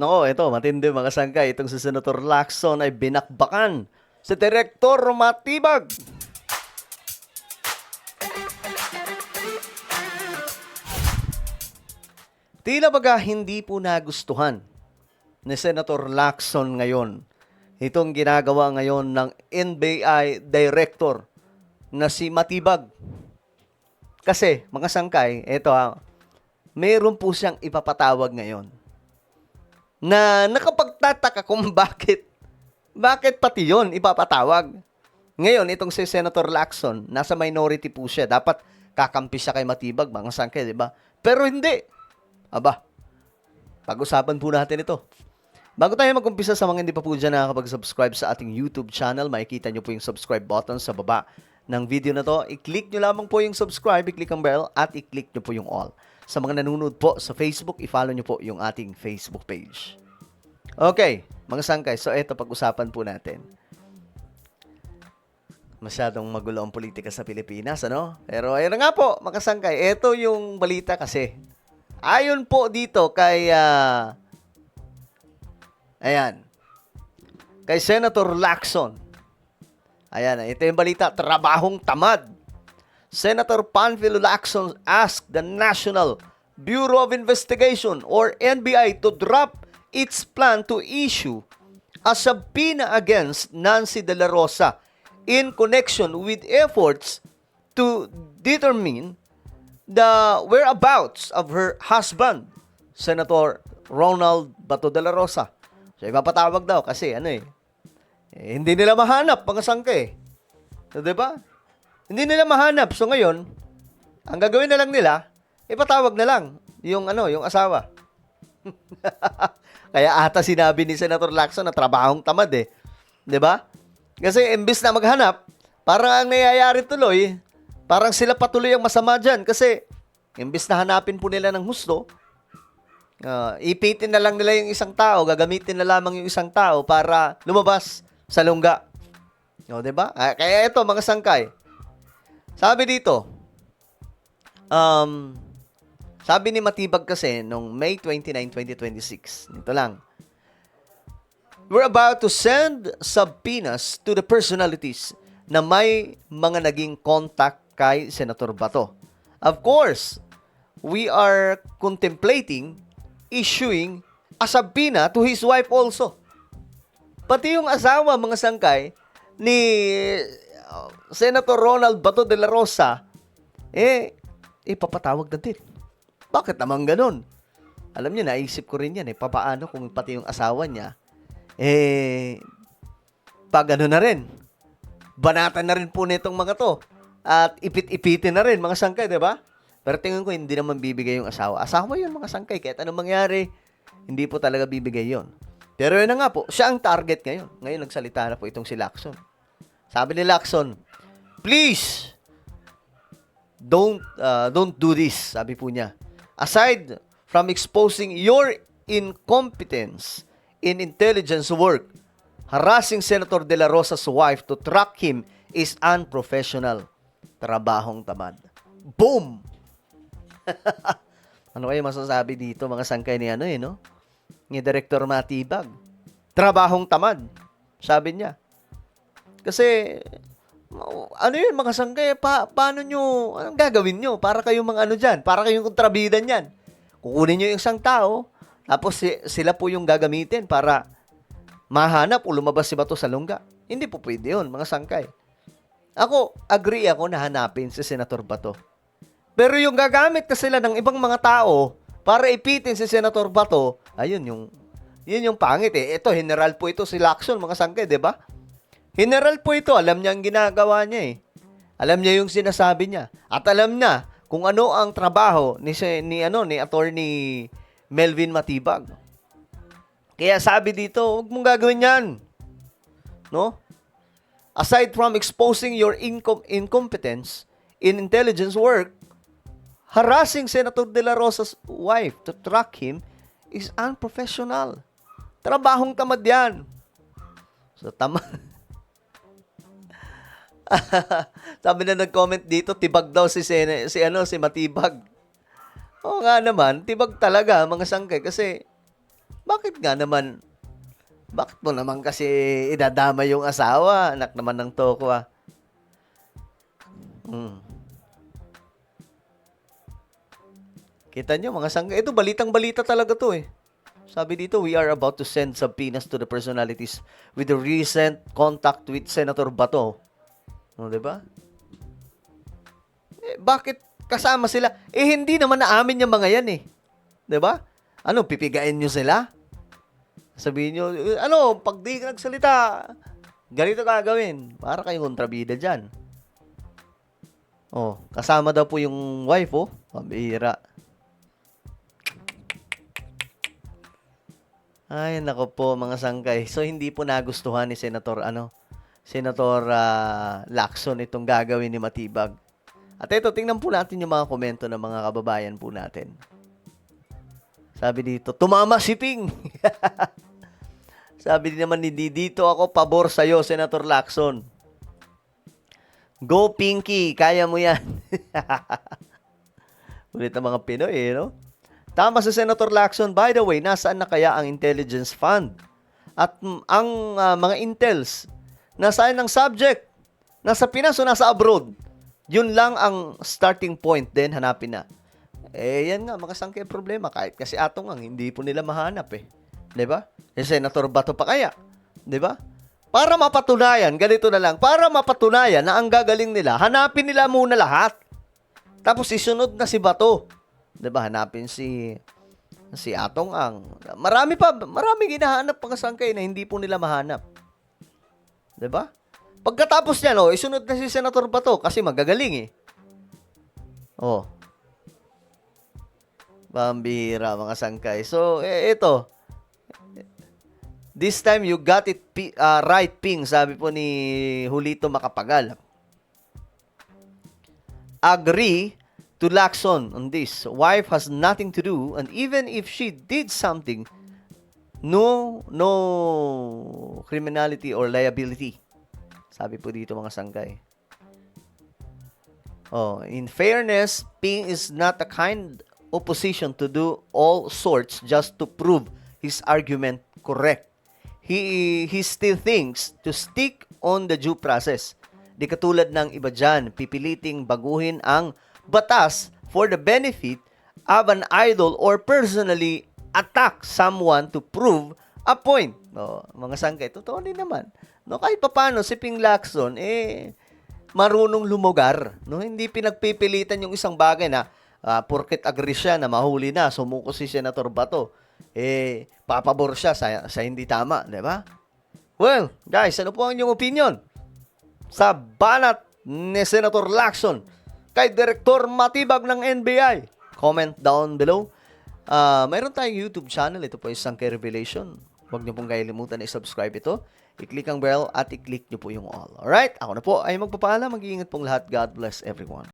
No, ito, matindi mga sangkay. Itong si Senator Lacson ay binakbakan sa Direktor Matibag. Tila baga hindi po nagustuhan ni Senator Lacson ngayon itong ginagawa ngayon ng NBI Director na si Matibag. Kasi, mga sangkay, ito mayroon po siyang ipapatawag ngayon na nakapagtataka kung bakit pati yon ipapatawag. Ngayon, itong si Senator Lacson, nasa minority po siya. Dapat kakampi siya kay Matibag, mga sangkay, di ba? Pero hindi. Aba, pag-usapan po natin ito. Bago tayo mag-umpisa, sa mga hindi pa po dyan nakakapag-subscribe sa ating YouTube channel, makikita nyo po yung subscribe button sa baba ng video na to. I-click nyo lamang po yung subscribe, i-click ang bell, at i-click nyo po yung all. Sa mga nanonood po sa Facebook, i-follow nyo po yung ating Facebook page. Okay, mga sangkay, so ito pag-usapan po natin. Masyadong magulo ang politika sa Pilipinas, ano? Pero ayun na nga po, mga sangkay, ito yung balita kasi. Ayon po dito kay kay Senator Lacson. Ayan, ito yung balita, trabahong tamad. Senator Panfilo Lacson asked the National Bureau of Investigation or NBI to drop its plan to issue a subpoena against Nancy De La Rosa in connection with efforts to determine the whereabouts of her husband, Senator Ronald Bato de la Rosa. So, ipapatawag daw kasi hindi nila mahanap, mga sangke. So, diba? Hindi nila mahanap. So, ngayon, ang gagawin na lang nila, ipatawag na lang yung asawa. Kaya ata sinabi ni Senator Lacson na trabahong tamad Diba? Kasi imbis na maghanap, parang ang nangyayari tuloy, parang sila patuloy ang masama dyan kasi imbis na hanapin po nila ng husto, ipitin na lang nila yung isang tao, gagamitin na lamang yung isang tao para lumabas sa lungga. O, diba? Kaya ito, mga sangkay. Sabi dito, sabi ni Matibag kasi nung May 29, 2026, ito lang, we're about to send subpoenas to the personalities na may mga naging contact kay Senator Bato. Of course, we are contemplating issuing a subpoena to his wife also. Pati yung asawa, mga sangkay, ni Senator Ronald Bato de la Rosa, ipapatawag na din. Bakit naman ganun? Alam niyo, naisip ko rin yan papaano kung pati yung asawa niya, pag ano na rin, banatan na rin po nitong mga to. At ipit-ipitin na rin, mga sangkay, di ba? Pero tingin ko, hindi naman bibigay yung asawa. Asawa yun, mga sangkay. Kahit anong mangyari, hindi po talaga bibigay yon. Pero yun na nga po, siya ang target ngayon. Ngayon, nagsalita na po itong si Lacson. Sabi ni Lacson, please, don't do this, sabi po niya. Aside from exposing your incompetence in intelligence work, harassing Senator De La Rosa's wife to track him is unprofessional. Trabahong tamad. Boom! Ano kayo masasabi dito, mga sangkay ni ni Director Matibag? Trabahong tamad, sabi niya. Kasi, yun, mga sangkay, paano nyo, anong gagawin nyo? Para kayong mga dyan, para kayong kontrabidan yan. Kukunin nyo yung isang tao, tapos sila po yung gagamitin para mahanap o lumabas si Bato sa lungga. Hindi po pwede yun, mga sangkay. Ako, agree ako na hanapin si Senator Bato. Pero yung gagamit na sila ng ibang mga tao para ipitin si Senator Bato, ayun yung pangit Ito, general po ito si Lacson, mga sangkay, di ba? General po ito, alam niya ang ginagawa niya Alam niya yung sinasabi niya. At alam niya kung ano ang trabaho ni Attorney Melvin Matibag. Kaya sabi dito, huwag mong gagawin yan. No? Aside from exposing your incompetence in intelligence work, harassing Senator De La Rosa's wife to track him is unprofessional. Trabahong tamad yan. So, tamad. Sabi na nag-comment dito, tibag daw si Matibag. Oo nga naman, tibag talaga, mga sangkay. Kasi, Bakit nga naman, bakit mo naman kasi idadama yung asawa? Anak naman ng toko, ah. Hmm. Kita nyo, mga sangga. Ito, balitang-balita talaga to eh. Sabi dito, we are about to send subpoenas to the personalities with the recent contact with Senator Bato. O, diba? Bakit kasama sila? Hindi naman naamin yung mga yan eh. 'Di ba? Ano, pipigain nyo sila? Sabihin nyo, ano, pag di ka nagsalita, ganito gagawin. Para kayong kontrabida dyan. Oh, kasama daw po yung wife, oh. Pambihira. Ay, nako po, mga sangkay. So, hindi po nagustuhan ni Senator Lacson itong gagawin ni Matibag. At ito, tingnan po natin yung mga komento ng mga kababayan po natin. Sabi dito, tumama si Ping. Sabi din naman, hindi dito ako pabor sa'yo, Senator Lacson. Go Pinky, kaya mo yan. Ulit ang mga Pinoy, no? Tama si Senator Lacson. By the way, nasaan na kaya ang intelligence fund? At ang mga intels, nasaan ang subject? Nasa Pinas o nasa abroad? Yun lang ang starting point din, hanapin na. Yan nga, makasangkay problema. Kahit kasi atong hindi po nila mahanap eh. 'Di ba? Senator Bato pa kaya? 'Di ba? Para mapatunayan, ganito na lang. Para mapatunayan na ang gagaling nila, hanapin nila muna lahat. Tapos isunod na si Bato. 'Di ba? Hanapin si Atong Ang. Marami hinahanap makasangkay na hindi po nila mahanap. 'Di ba? Pagkatapos niyan, isunod na si Senator Bato kasi magagaling eh. Oh. Pambihira, mga sangkay. So, ito. This time, you got it right, Ping. Sabi po ni Julito Macapagal. Agree to Lacson on this. Wife has nothing to do, and even if she did something, no criminality or liability. Sabi po dito, mga sangkay. In fairness, Ping is not the kind opposition to do all sorts just to prove his argument correct. He still thinks to stick on the due process. Di katulad ng iba dyan, pipiliting baguhin ang batas for the benefit of an idol or personally attack someone to prove a point. Mga sangkay, totoo din naman. Kahit papano, si Ping Lacson, marunong lumugar. Hindi pinagpipilitan yung isang bagay na porket agree siya na mahuli na, sumuko si Senator Bato, papabor siya sa hindi tama, di ba? Well, guys, ano po ang inyong opinion sa banat ni Senator Lacson kay Direktor Matibag ng NBI? Comment down below. Mayroon tayong YouTube channel. Ito po yung Sangkay Revelation. Huwag niyo pong kalimutan na i-subscribe ito. I-click ang bell at i-click niyo po yung all. Alright? Ako na po ay magpapaalam. Mag-iingat pong lahat. God bless everyone.